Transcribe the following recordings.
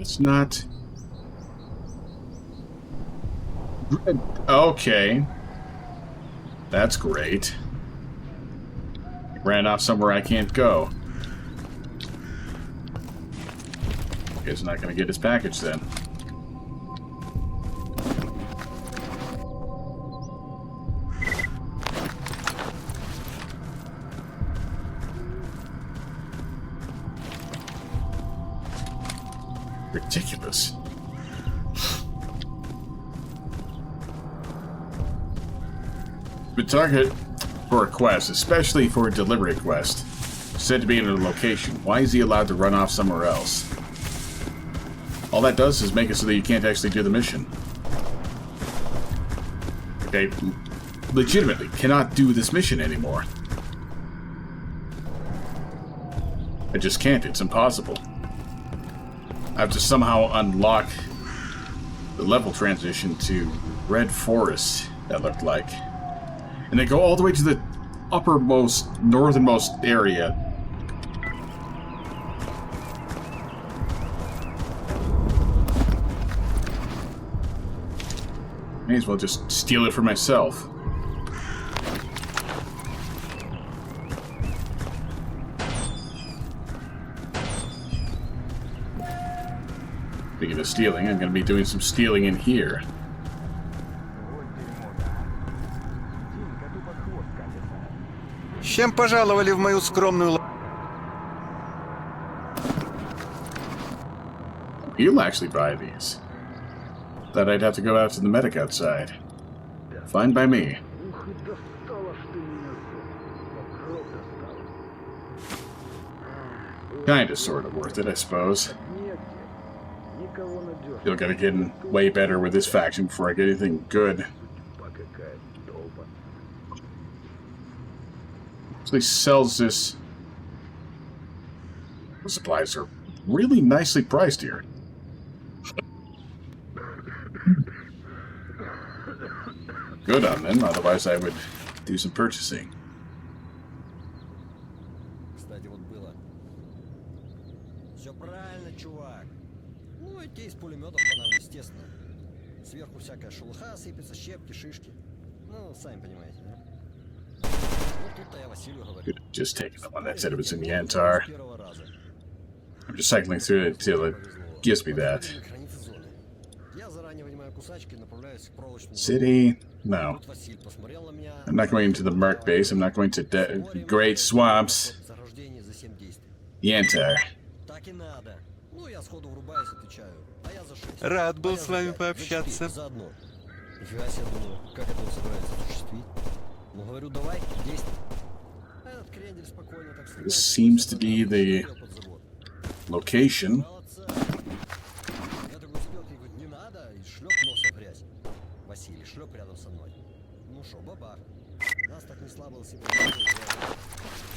It's not... Okay. That's great. Ran off somewhere I can't go. Guess not gonna get his package then. Ridiculous. The target for a quest, especially for a delivery quest, said to be in a location. Why is he allowed to run off somewhere else? All that does is make it so that you can't actually do the mission. Okay, legitimately cannot do this mission anymore. I just can't. It's impossible. I have to somehow unlock the level transition to Red Forest, that looked like. And they go all the way to the uppermost, northernmost area. May as well just steal it for myself. Speaking of stealing, I'm going to be doing some stealing in here. С чем пожаловали в мою скромную... You'll actually buy these. Thought I'd have to go out to the medic outside. Fine by me. Kinda sorta worth it, I suppose. Still gotta get in way better with this faction before I get anything good. Actually sells this. The supplies are really nicely priced here. Good on them, otherwise I would do some purchasing. Кстати, вот было. Все правильно, чувак. Ну, идти из пулеметов по нам, естественно. Сверху всякая шелуха сыпется, щепки, шишки. Ну, сами понимаете, да? Ну, тут-то я Василию говорю. Could have just taken the one that said it was in Yantar. I'm just cycling through it till it gives me that. City? No. I'm not going into the Merc base. I'm not going to Great Swamps. Yantar. Рад был с вами пообщаться. This seems to be the location.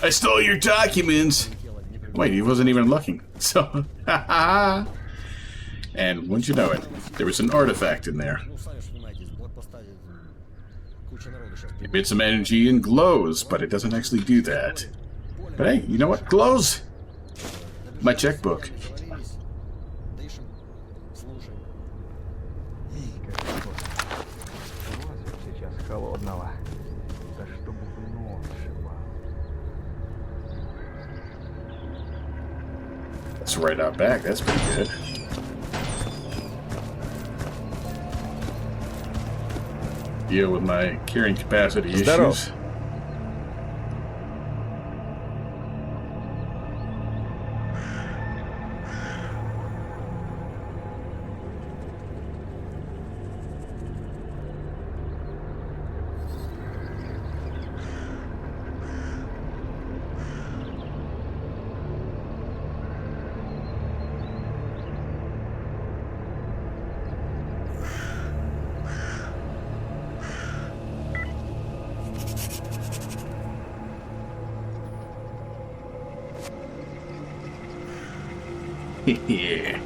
I stole your documents! Wait, he wasn't even looking. So, and wouldn't you know it, there was an artifact in there. It emits some energy and glows, but it doesn't actually do that. But hey, you know what? Glows! My checkbook. That's right out back. That's pretty good. Deal with my carrying capacity issues. Yeah.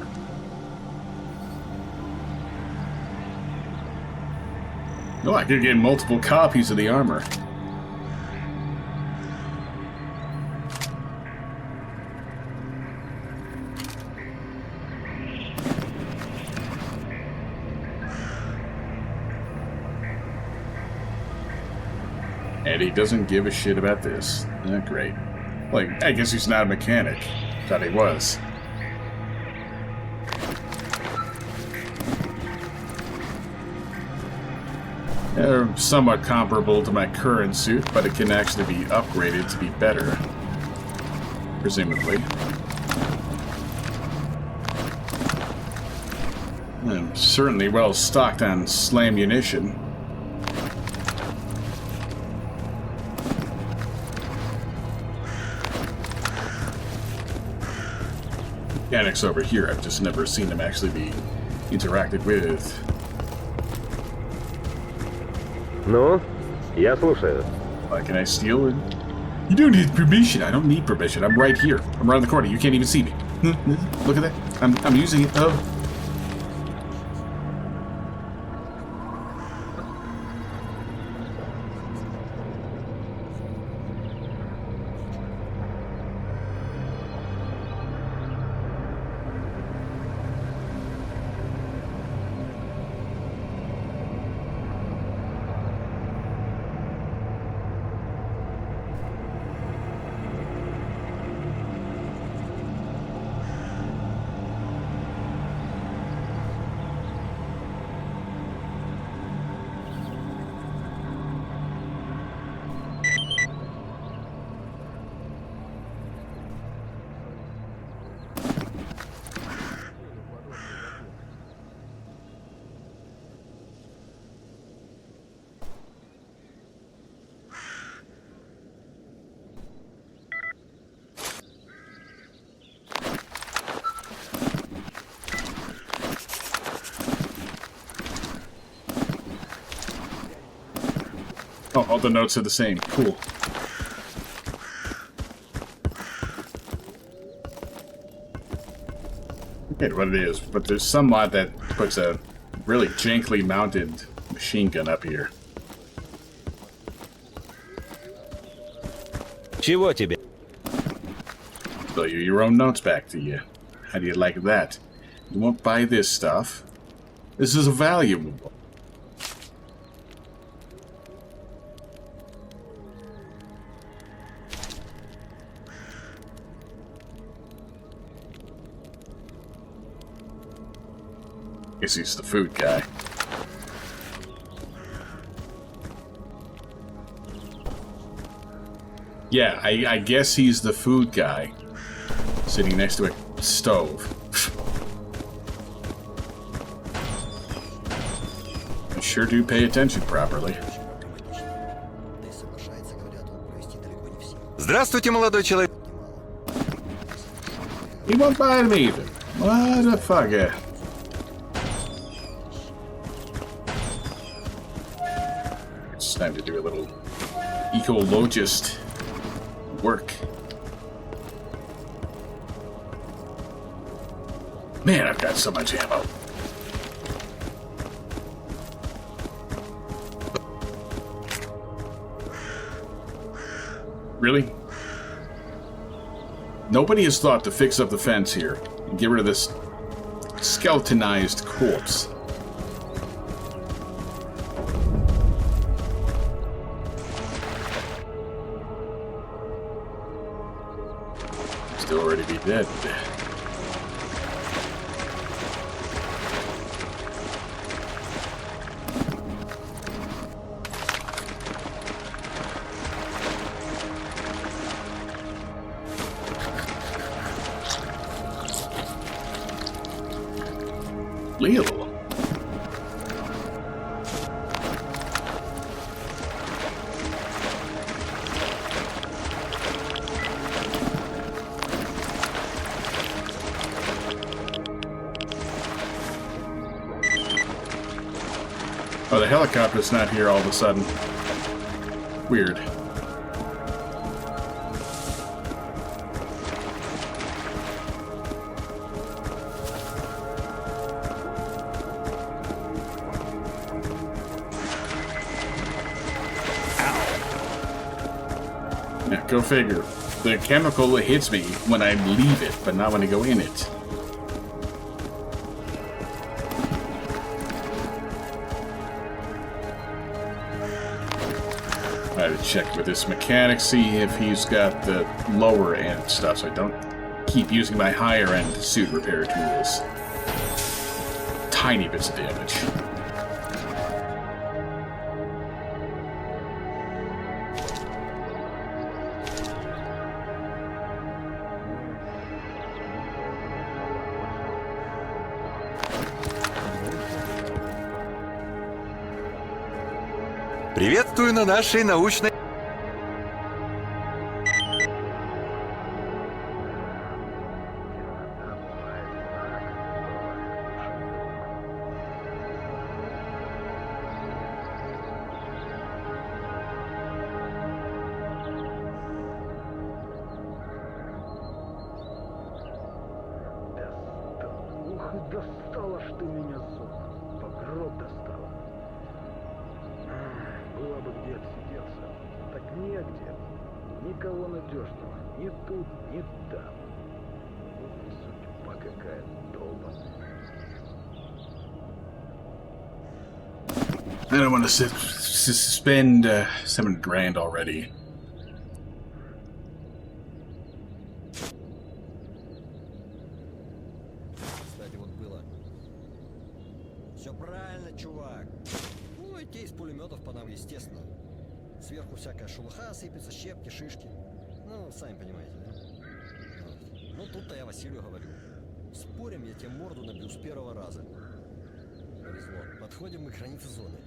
Oh, I could get multiple copies of the armor. And he doesn't give a shit about this. Great. Like, I guess he's not a mechanic. Thought he was. Somewhat comparable to my current suit, but it can actually be upgraded to be better. Presumably. I'm certainly well stocked on slam munition. Mechanics over here, I've just never seen them actually be interacted with. Ну, я слушаю. Can I steal it? You don't need permission. I don't need permission. I'm right here. I'm around the corner. You can't even see me. Look at that. I'm using it. Oh. Oh, all the notes are the same. Cool. Forget what it is, but there's some mod that puts a really jankly mounted machine gun up here. Чего тебе? So your own notes back to you. How do you like that? You won't buy this stuff. This is valuable. Guess he's the food guy. Yeah, I guess he's the food guy. Sitting next to a stove. I sure do pay attention properly. Здравствуйте, молодой человек. He won't buy me either. What the fuck? It's time to do a little ecologist work. Man, I've got so much ammo. Really? Nobody has thought to fix up the fence here and get rid of this skeletonized corpse. Still already be dead. Leo. Oh, the helicopter's not here all of a sudden. Weird. Yeah, go figure. The chemical hits me when I leave it, but not when I go in it. I had to check with this mechanic, see if he's got the lower end stuff, so I don't keep using my higher end suit repair tools. Tiny bits of damage. Приветствую на нашей научной... Ух, и достала ж ты меня, сука. По гроб достала. Было бы где отсидеться. Так негде. Никого надежного. Ни тут, ни там. Вот судьба какая долбаная. I don't want to spend $7 grand already. Кстати, вот было. Все правильно, чувак. Ну, идти из пулеметов по нам, естественно. Сверху всякая шелуха сыпется, щепки, шишки. Ну, сами понимаете, да? Вот. Ну, тут-то я Василию говорю. Спорим, я тебе морду набью с первого раза. Повезло. Подходим мы к границе зоны.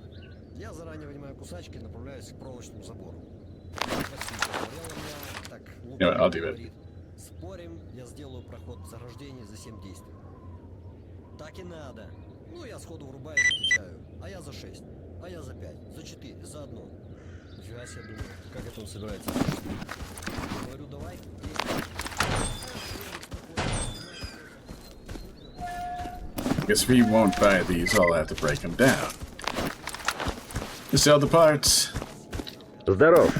Я заранее вынимаю кусачки и направляюсь к проволочному забору. Василий посмотрел на меня, так I'll лукаво do it. говорит. Спорим, я сделаю проход в заграждении за 7 действий. Так и надо. Ну, я сходу врубаюсь и отвечаю. А я за 6. А я за 5. За 4. За 1. Нифига себе, думаю. Как это он собирается? Говорю, давай. Guess if he won't buy these, I'll have to break them down. To sell the parts. Здоров.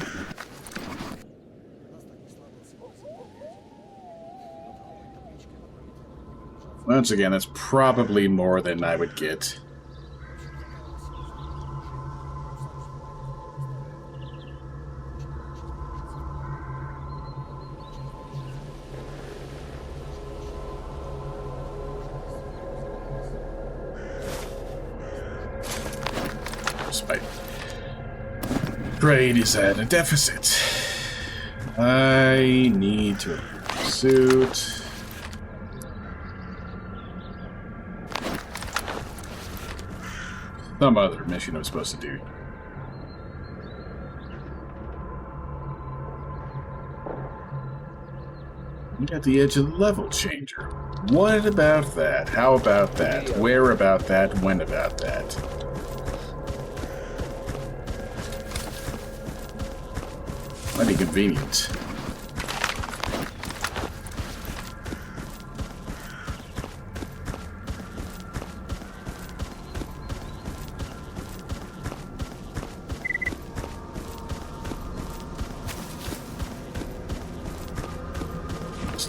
Once again, that's probably more than I would get. Despite trade is at a deficit. I need to suit. Some other mission I'm supposed to do. You got the edge of the level changer. What about that? How about that? Where about that? When about that? Mighty convenient.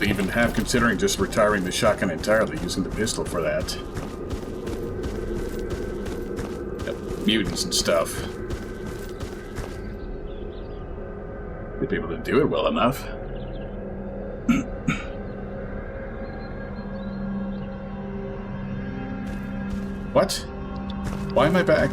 Even half considering just retiring the shotgun entirely, using the pistol for that. Yep, mutants and stuff. You'd be able to do it well enough. What? Why am I back?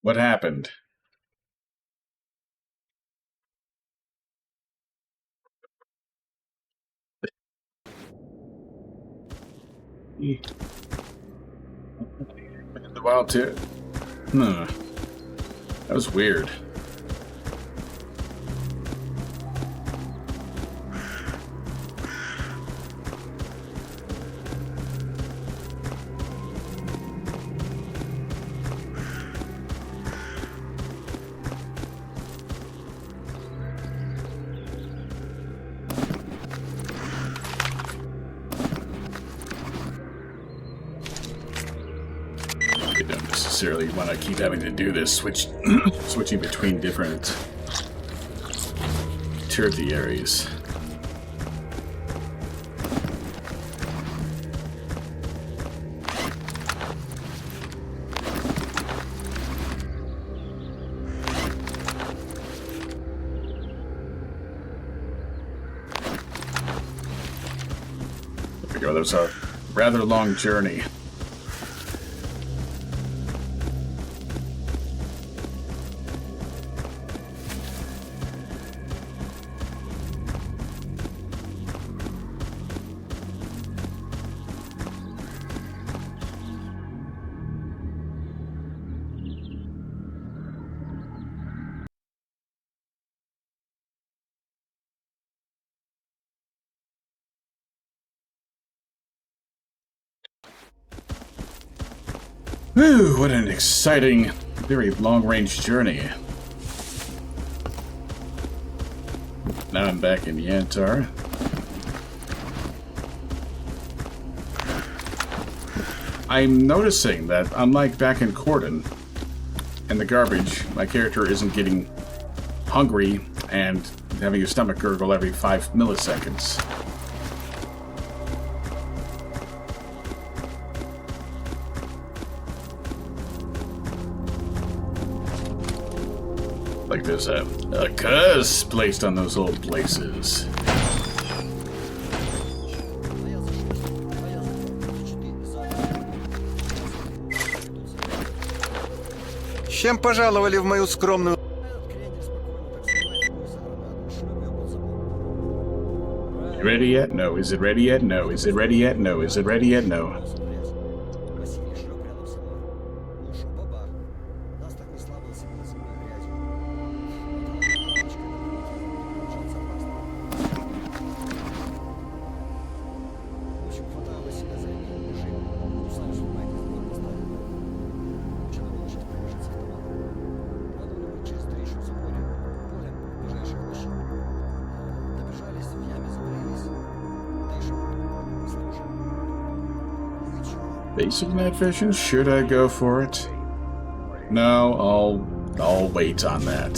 What happened? In the wild too. That was weird. Don't necessarily want to keep having to do this, switching between different tertiaries. that was a rather long journey. Whew, what an exciting, very long-range journey. Now I'm back in Yantar. I'm noticing that, unlike back in Cordon and the garbage, my character isn't getting hungry and having his stomach gurgle every 5 milliseconds. Like there's a curse placed on those old places. С чем пожаловали в мою скромную... You ready yet? No. Is it ready yet? No. Is it ready yet? No. Is it ready yet? No. Basic night vision? Should I go for it? No, I'll wait on that.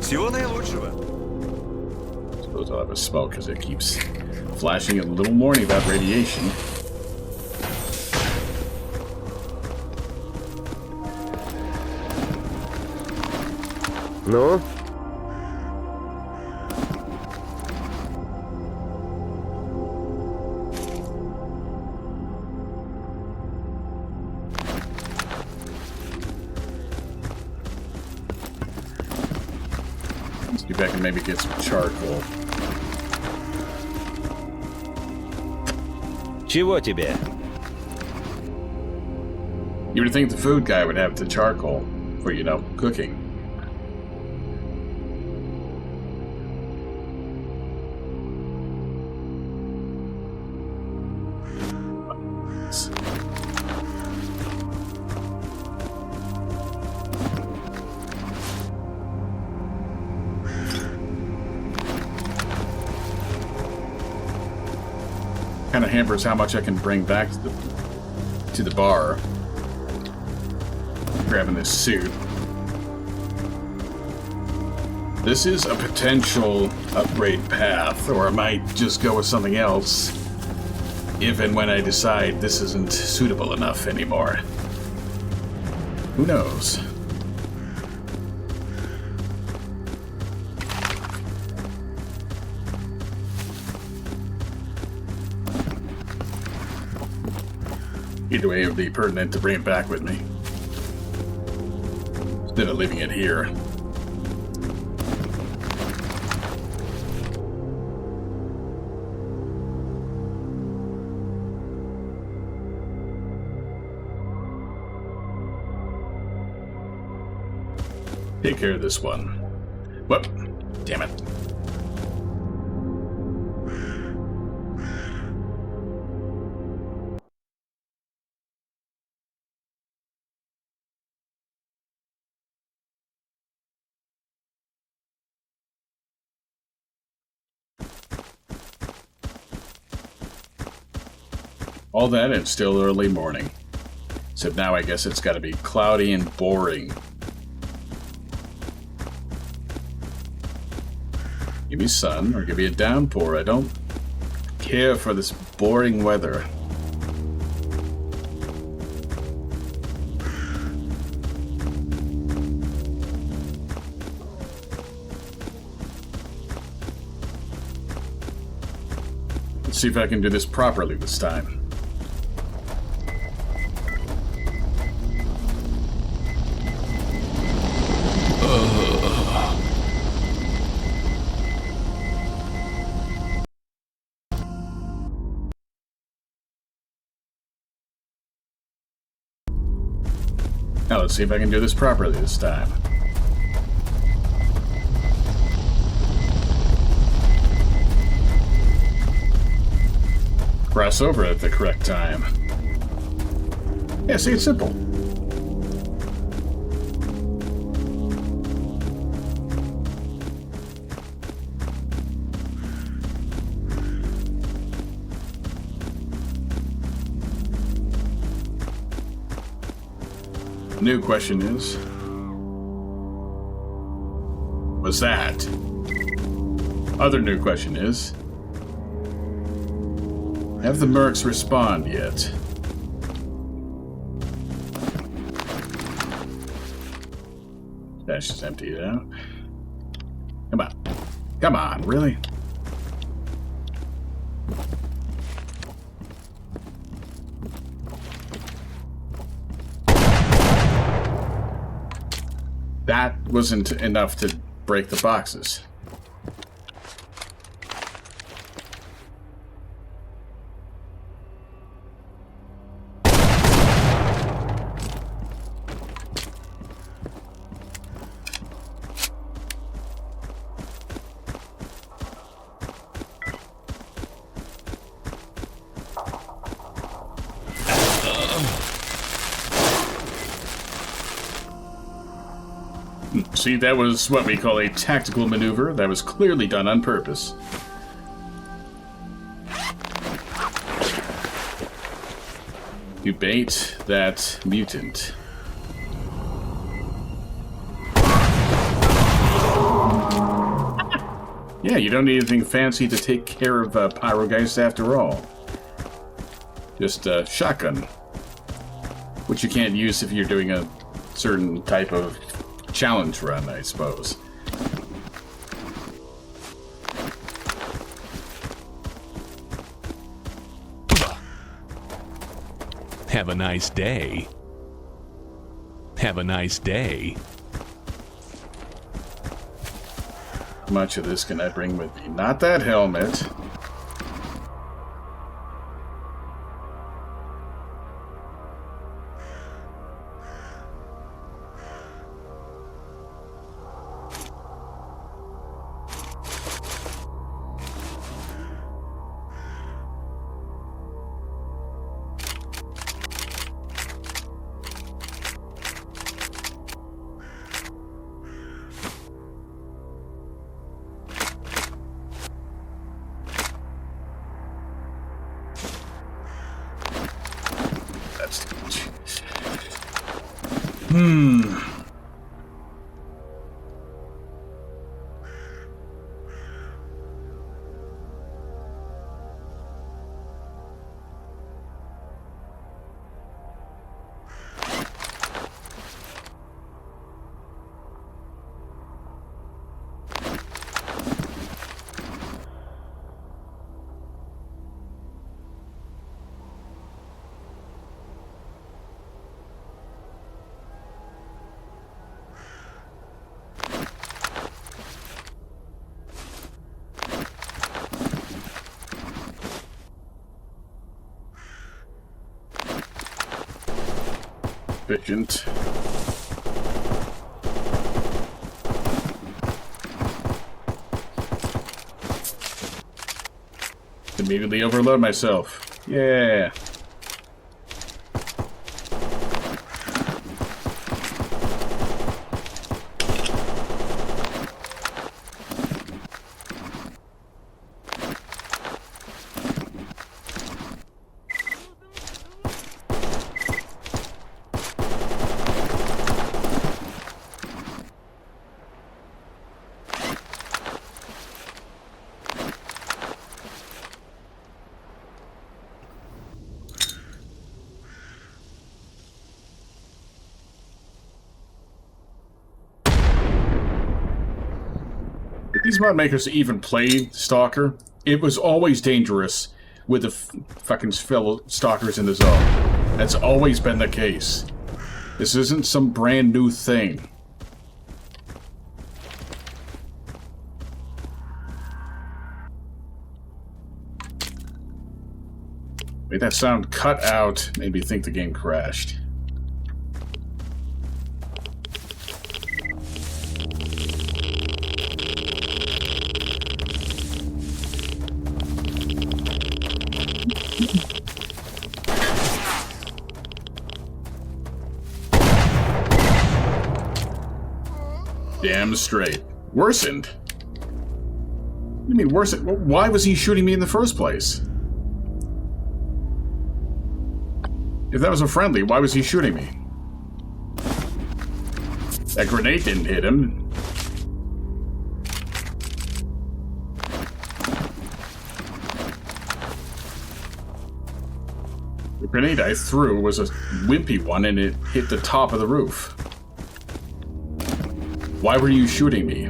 Всего наилучшего. Suppose I'll have a smoke because it keeps flashing a little warning about radiation. Ну? Let's see if I can maybe get some charcoal. Чего тебе? You would think the food guy would have the charcoal for, you know, cooking. Kind of hampers how much I can bring back to the bar. Grabbing this suit. This is a potential upgrade path, or I might just go with something else if and when I decide this isn't suitable enough anymore. Who knows? Either way, it would be pertinent to bring it back with me, instead of leaving it here. Take care of this one. Whoop. Damn it. All that and still early morning. Except now I guess it's got to be cloudy and boring. Give me sun or give me a downpour. I don't care for this boring weather. Let's see if I can do this properly this time. Now let's see if I can do this properly this time. Cross over at the correct time. Yeah, see, it's simple. New question is, what's that? Other new question is, have the mercs respond yet? Dash is emptied out. Come on. Come on, really? That wasn't enough to break the boxes. See, that was what we call a tactical maneuver. That was clearly done on purpose. You bait that mutant. Yeah, you don't need anything fancy to take care of Pyrogeist after all. Just a shotgun. Which you can't use if you're doing a certain type of challenge run, I suppose. Have a nice day. Have a nice day. How much of this can I bring with me? Not that helmet. Efficient. Immediately overload myself. Yeah. these mod makers even played Stalker, it was always dangerous with the fucking fellow stalkers in the zone. That's always been the case. This isn't some brand new thing. Made that sound cut out, made me think the game crashed. Damn straight. Worsened? What do you mean worsened? Why was he shooting me in the first place? If that was a friendly, why was he shooting me? That grenade didn't hit him. The grenade I threw was a wimpy one and it hit the top of the roof. Why were you shooting me?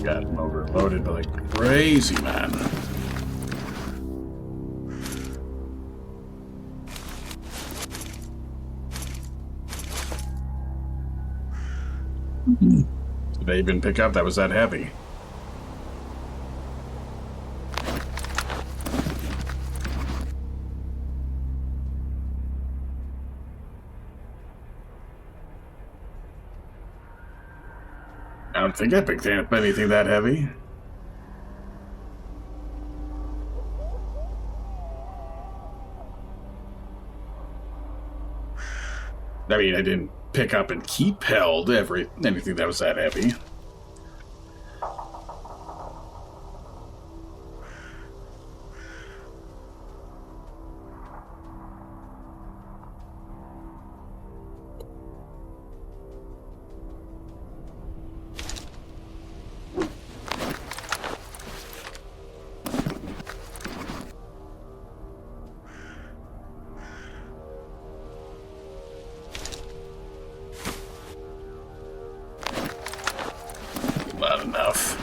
Got him overloaded like crazy, man. Did they even pick up that was that heavy? I don't think I picked up anything that heavy. I mean, I didn't pick up and keep held anything that was that heavy. Not enough.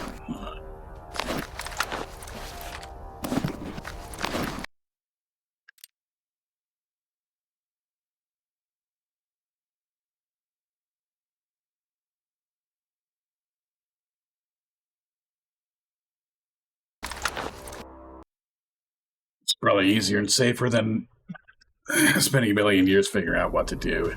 It's probably easier and safer than spending a million years figuring out what to do.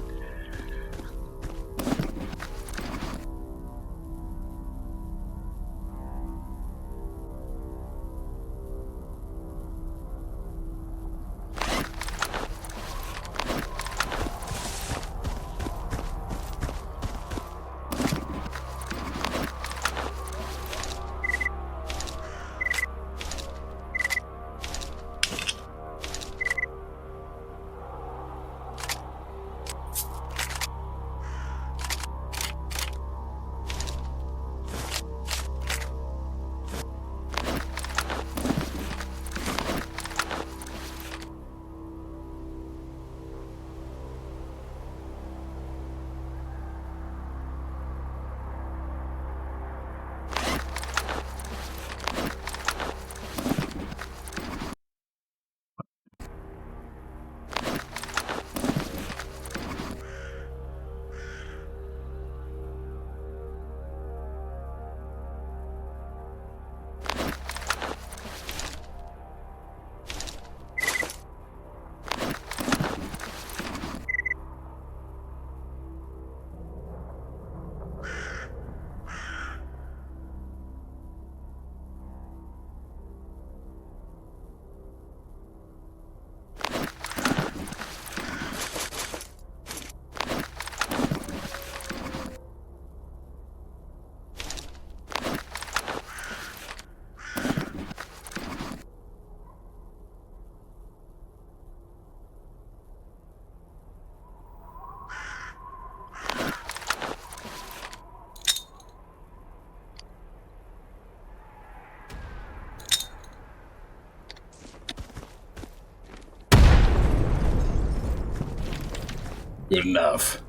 Good enough.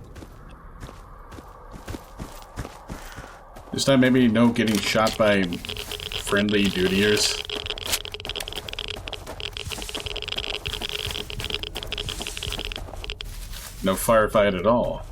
This time maybe no getting shot by friendly dutiers. No firefight at all.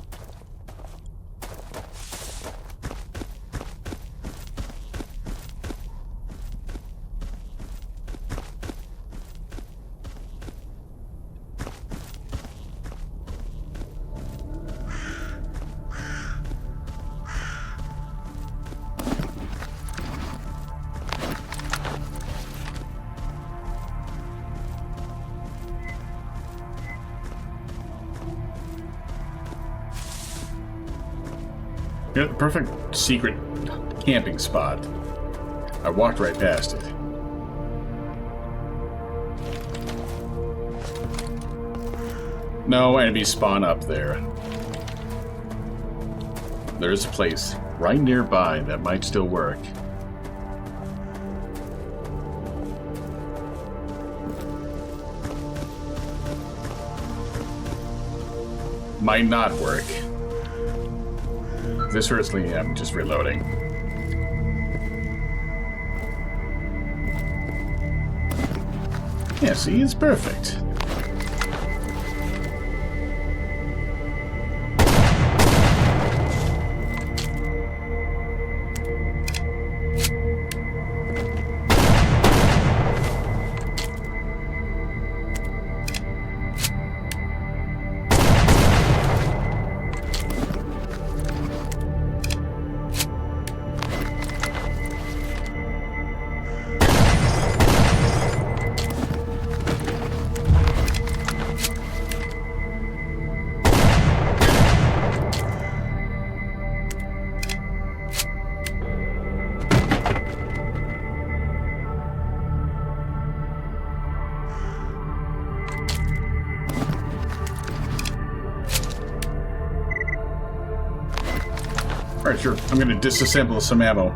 Yeah, the perfect secret camping spot. I walked right past it. No enemies spawn up there. There's a place right nearby that might still work. Might not work. This hurts me, I'm just reloading. Yeah, see, it's perfect. Alright, sure. I'm gonna disassemble some ammo.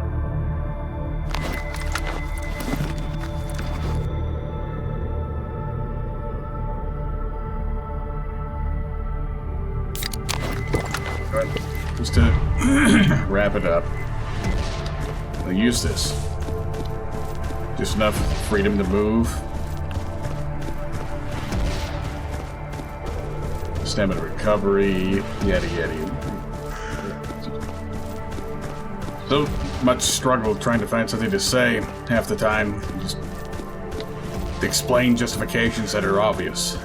Alright, just to wrap it up. I'll use this. Just enough freedom to move. Stamina recovery, yada yada. So much struggle trying to find something to say half the time. Just explain justifications that are obvious.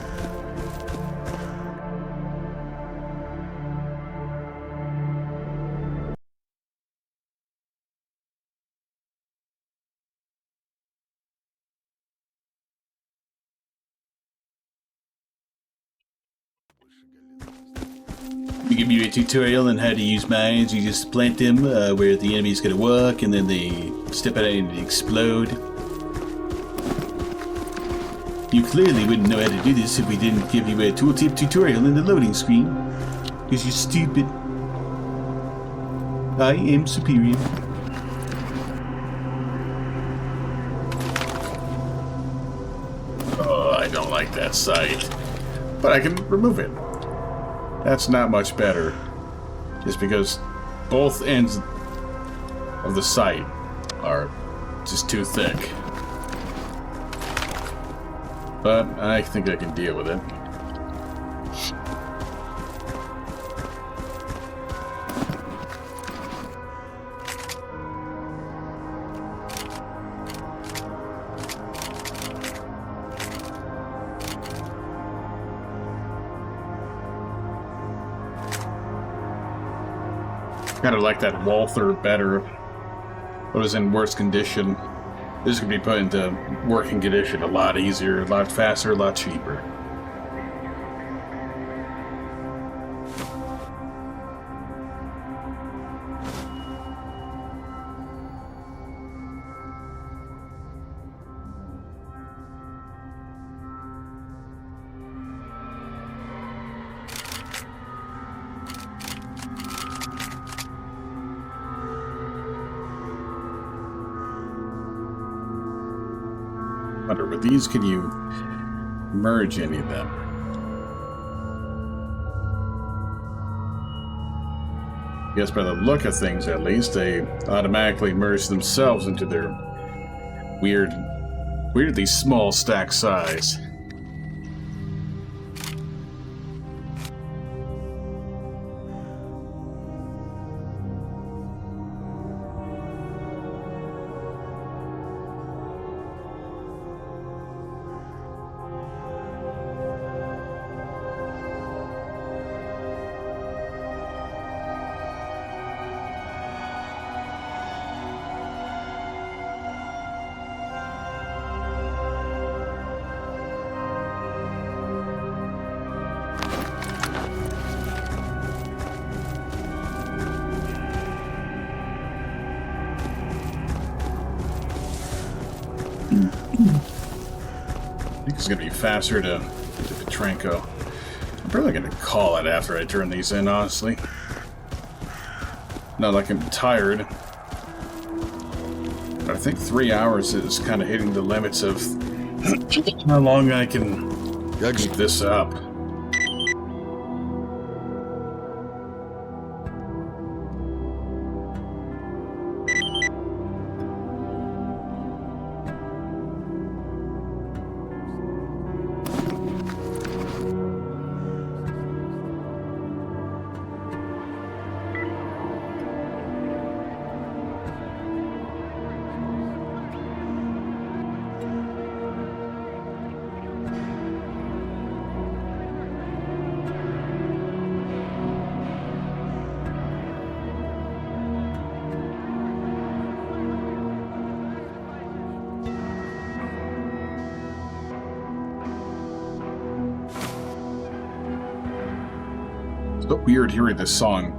We give you a tutorial on how to use mines. You just plant them where the enemy's going to walk, and then they step out and explode. You clearly wouldn't know how to do this if we didn't give you a tooltip tutorial in the loading screen. Because you're stupid. I am superior. Oh, I don't like that sight. But I can remove it. That's not much better. Just because both ends of the sight are just too thick. But I think I can deal with it. Kind of like that Walther better, but was in worse condition. This could be put into working condition a lot easier, a lot faster, a lot cheaper. Wonder, with these, can you merge any of them? Guess by the look of things, at least, they automatically merge themselves into their weirdly small stack size. I think it's gonna be faster to get to Petrenko. I'm probably gonna call it after I turn these in, honestly. Not like I'm tired. But I think 3 hours is kind of hitting the limits of how long I can keep this up. So weird hearing this song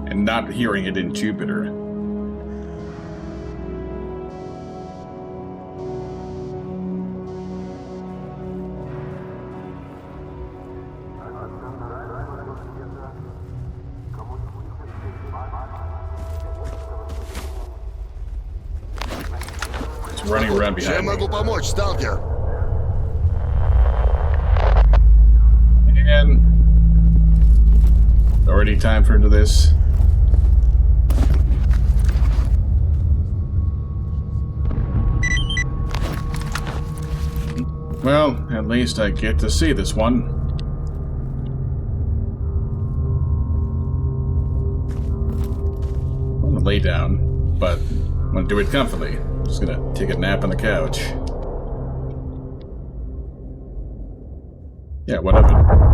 and not hearing it in Jupiter. It's running around behind Чем me. могу помочь, сталкер? And already time for this. Well, at least I get to see this one. I'm gonna lay down, but I'm gonna do it comfortably. I'm just gonna take a nap on the couch. Yeah, whatever.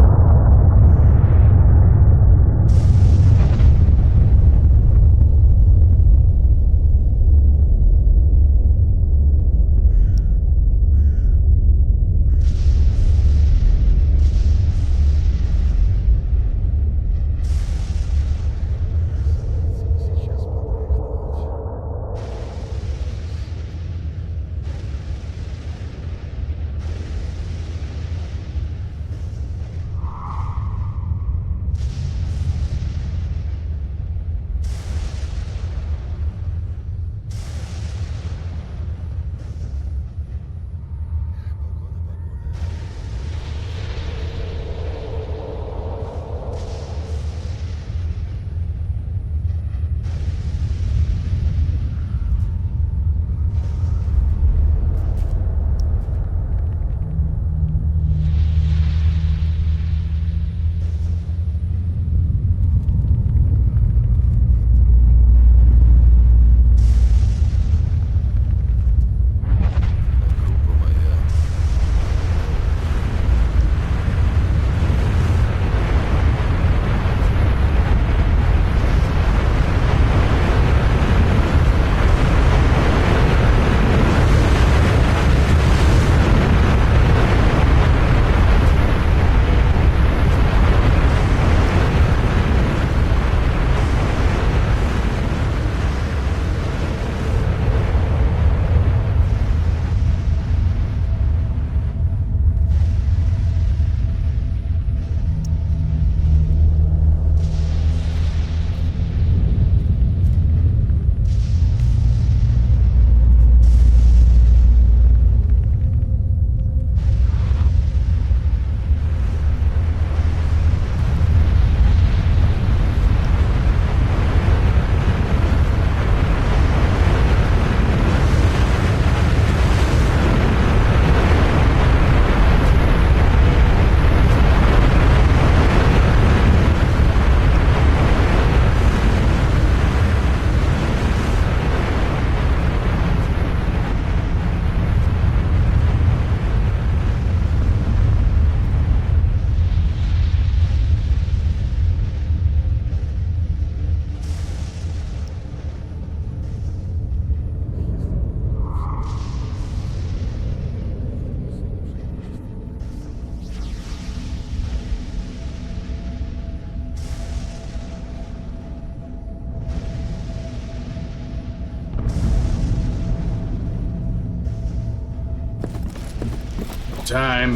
time.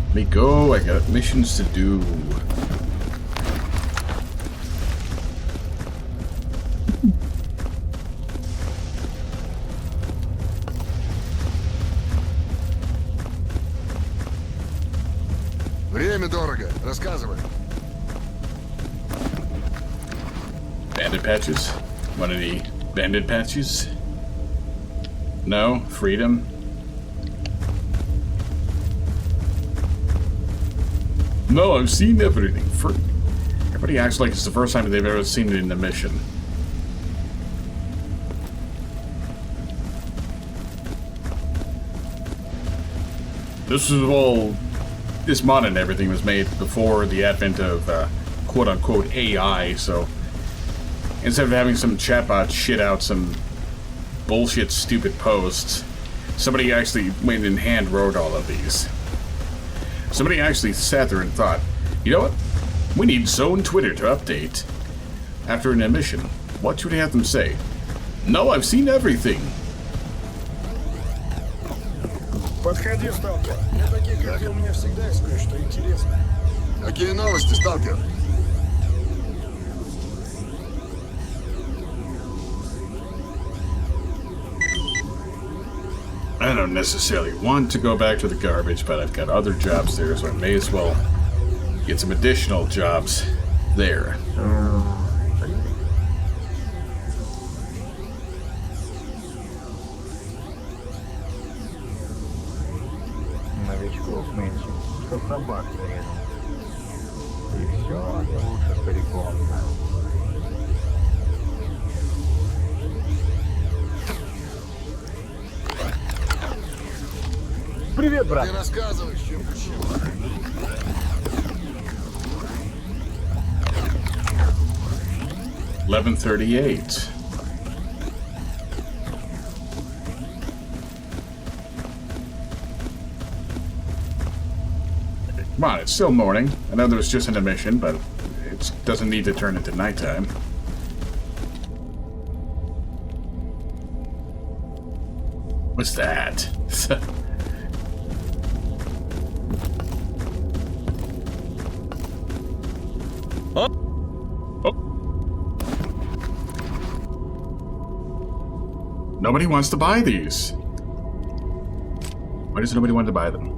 Let me go. I got missions to do. Время дорого. Рассказывай. Bandit patches? Want any bandit patches? No? Freedom? No, I've seen everything. Everybody acts like it's the first time they've ever seen it in the mission. This mod and everything was made before the advent of quote-unquote AI, so instead of having some chatbot shit out some bullshit stupid posts, somebody actually went and hand wrote all of these. Somebody actually sat there and thought, you know what? We need Zone Twitter to update. After an emission, what should we have them say? No, I've seen everything. Подходи, сталкер. Для таких, как у меня всегда есть кое-что интересное. Какие новости, сталкер? I don't necessarily want to go back to the garbage, but I've got other jobs there, so I may as well get some additional jobs there. Новичков меньше, что собак зарезал. И все они лучше стариков. Привет, брат. Ты рассказывай, чем почему. 11:38. Come on, it's still morning. I know there was just an emission, but it doesn't need to turn into nighttime. What's that? Nobody wants to buy these. Why does nobody want to buy them?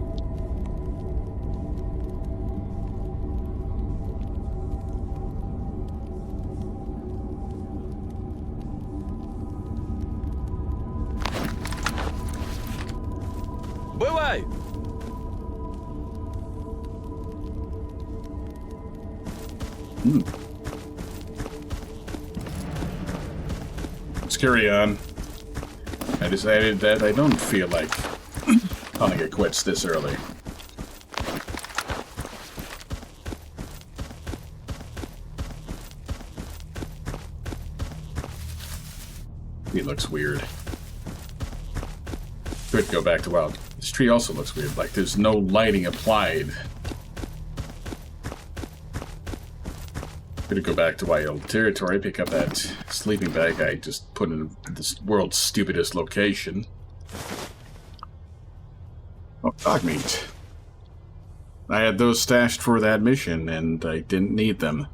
Бывай! Let's carry on. I decided that I don't feel like calling it quits this early. He looks weird. Could go back to wild. This tree also looks weird, like there's no lighting applied. Could go back to wild territory, pick up that sleeping bag I just put in this world's stupidest location. Oh, dog meat. I had those stashed for that mission, and I didn't need them.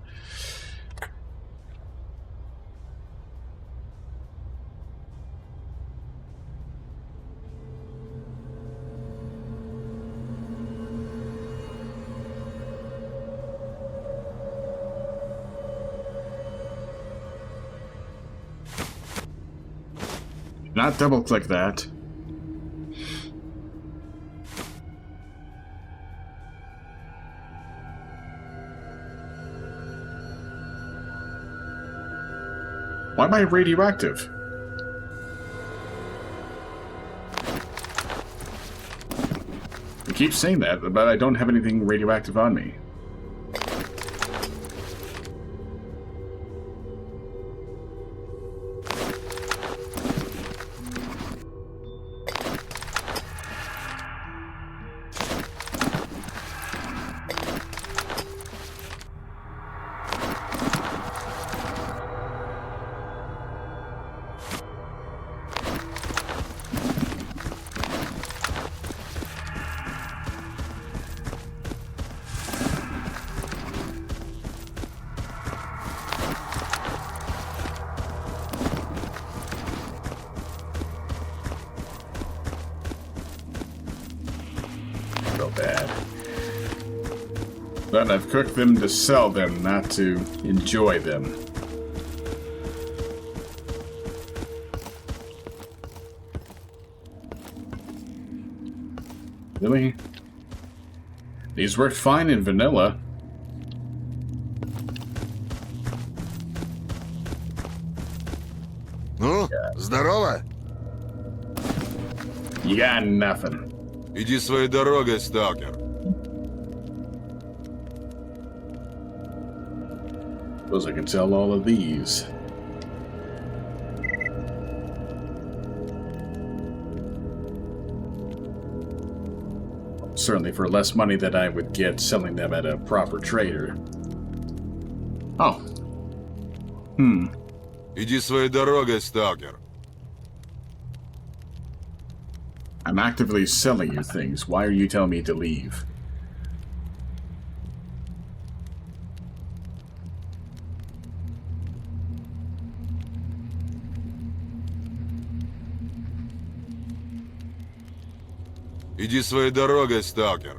Not double-click that. Why am I radioactive? I keep saying that, but I don't have anything radioactive on me. But I've cooked them to sell them, not to enjoy them. Really? These worked fine in vanilla. Ну, здорово. You got nothing. Иди своей дорогой, сталкер. Suppose I can sell all of these. Certainly for less money than I would get selling them at a proper trader. Oh. Иди своей дорогой, сталкер. I'm actively selling you things. Why are you telling me to leave? Иди своей дорогой, сталкер.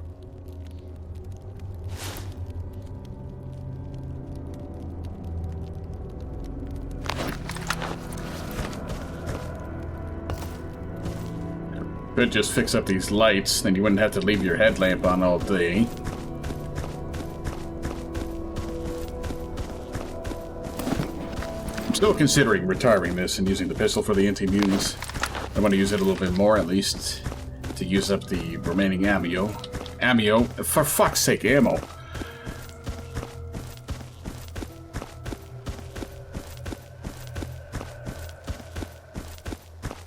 Could just fix up these lights, then you wouldn't have to leave your headlamp on all day. I'm still considering retiring this and using the pistol for the anti-mutants. I want to use it a little bit more, at least, to use up the remaining ammo. Ammo? For fuck's sake, ammo!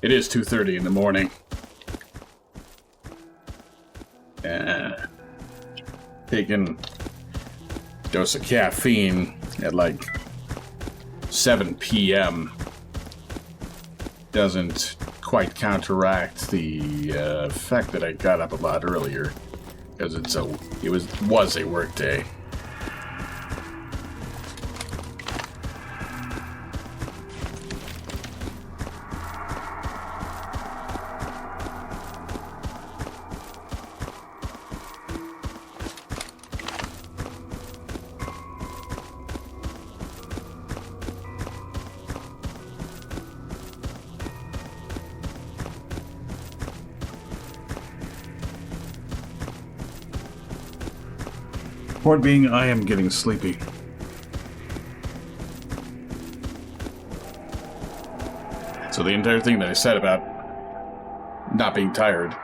It is 2:30 in the morning. Taking a dose of caffeine at like 7 p.m. doesn't quite counteract the fact that I got up a lot earlier, because it was a work day. Point being, I am getting sleepy. So the entire thing that I said about not being tired,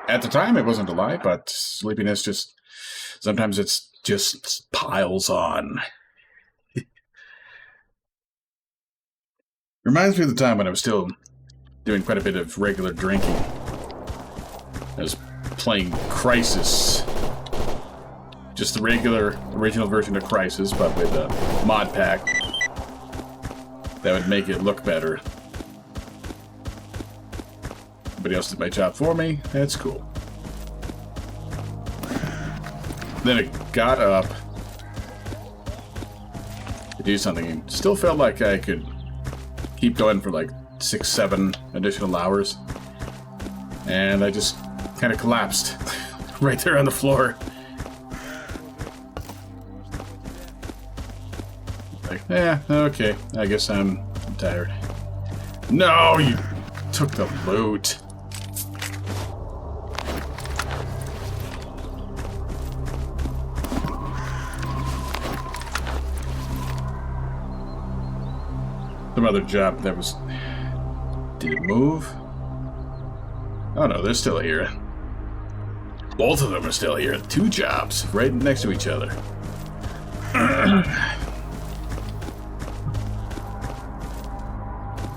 at the time it wasn't a lie, but sleepiness just, sometimes it's just piles on. Reminds me of the time when I was still doing quite a bit of regular drinking. I was playing Crisis. Just the regular, original version of Crisis, but with a mod pack that would make it look better. Somebody else did my job for me. That's cool. Then I got up to do something and still felt like I could keep going for like 6-7 additional hours. And I just kind of collapsed right there on the floor. Like, yeah, okay, I guess I'm tired. No, you took the loot. Some other job that was... Did it move? Oh no, they're still here. Both of them are still here. 2 jobs, right next to each other.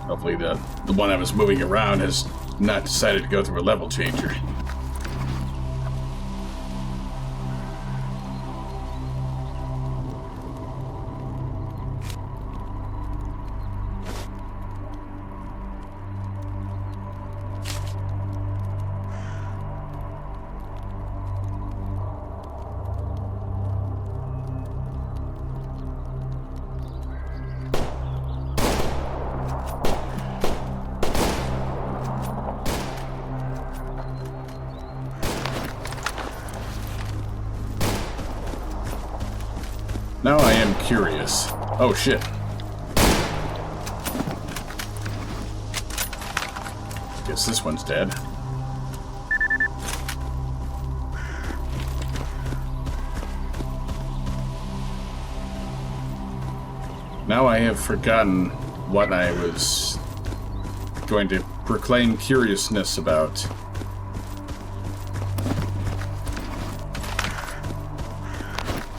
Hopefully the one I was moving around has not decided to go through a level changer. Now I am curious. Oh shit. Guess this one's dead. Now I have forgotten what I was going to proclaim curiousness about.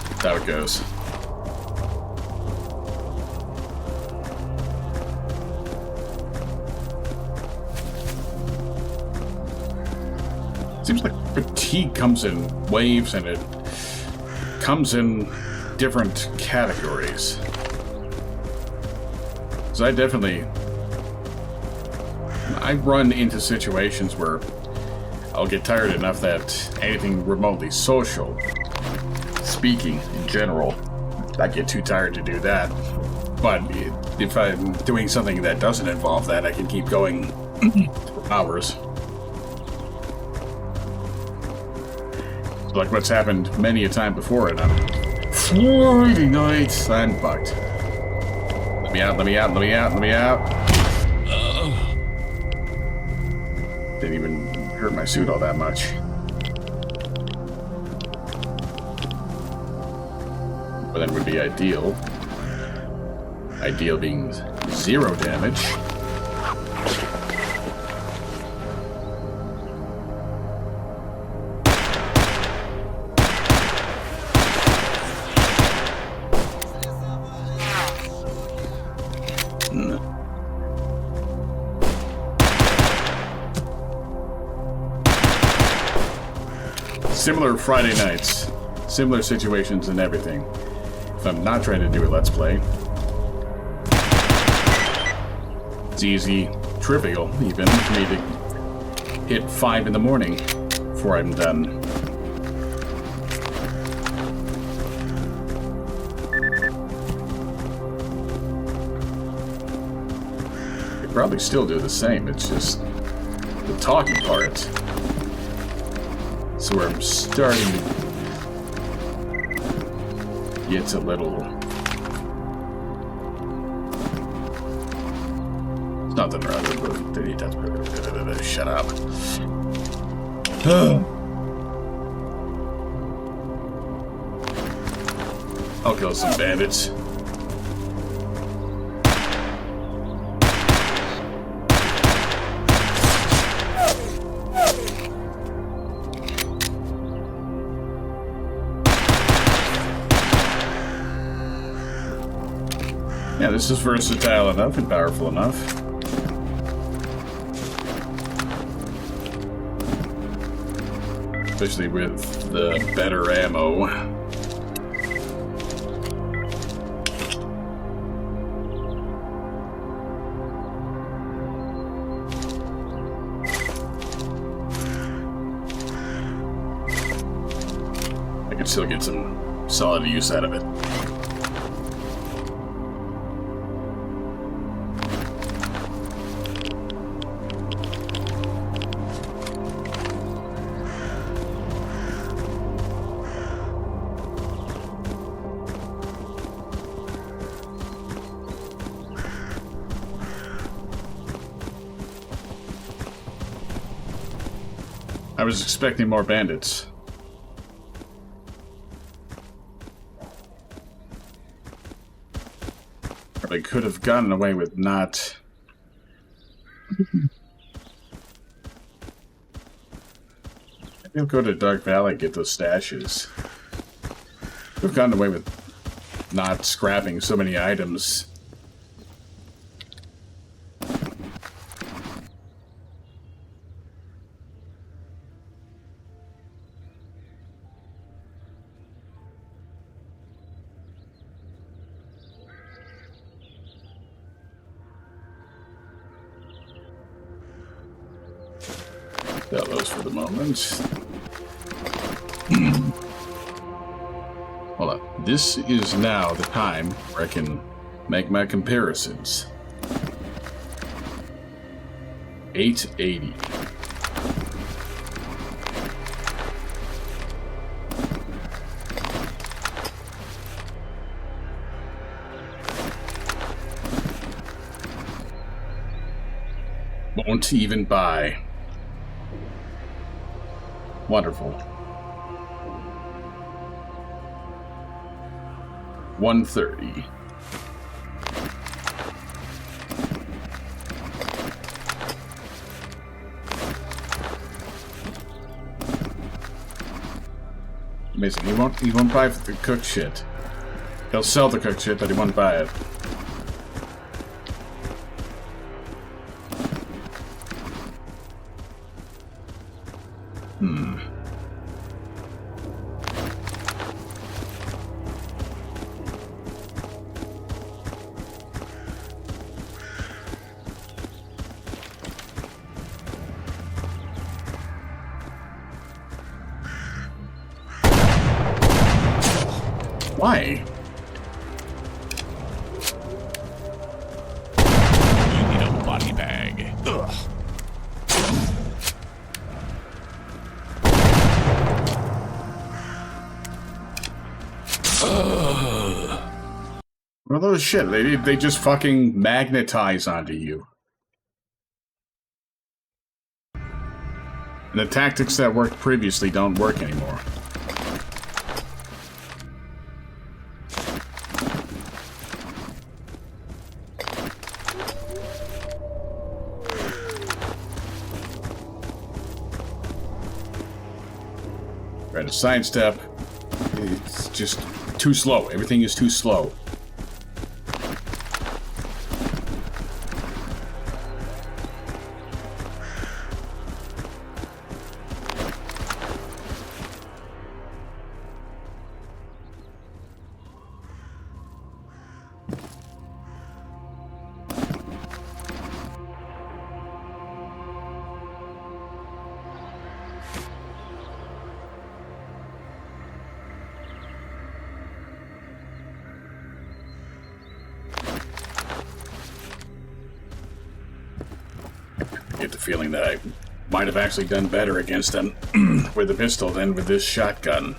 That's how it goes. Seems like fatigue comes in waves and it comes in different categories. So I run into situations where I'll get tired enough that anything remotely social, speaking in general, I get too tired to do that. But if I'm doing something that doesn't involve that, I can keep going for hours. Like what's happened many a time before, and I'm Friday night, I'm fucked. Let me out, let me out, let me out, let me out. Didn't even hurt my suit all that much. But that would be ideal. Ideal being 0 damage. Similar Friday nights, similar situations and everything. If I'm not trying to do a Let's Play, it's easy, trivial even, for me to hit 5 in the morning before I'm done. I could probably still do the same, it's just the talking part. So where I'm starting to get a little... It's nothing wrong with it. Shut up. I'll kill some bandits. Yeah, this is versatile enough and powerful enough. Especially with the better ammo. I can still get some solid use out of it. I was expecting more bandits. Or they could have gotten away with not... Maybe I'll go to Dark Valley and get those stashes. Could have gotten away with not scrapping so many items. Sell those for the moment. Hold on. This is now the time where I can make my comparisons. 880. won't even buy. Wonderful. 130. Amazing. He won't buy the cooked shit. He'll sell the cooked shit, but he won't buy it. Why? You need a body bag. Ugh. Well, those shit. They just fucking magnetize onto you. And the tactics that worked previously don't work anymore. Right, a sidestep. It's just too slow. Everything is too slow. I get the feeling that I might have actually done better against them with the pistol than with this shotgun.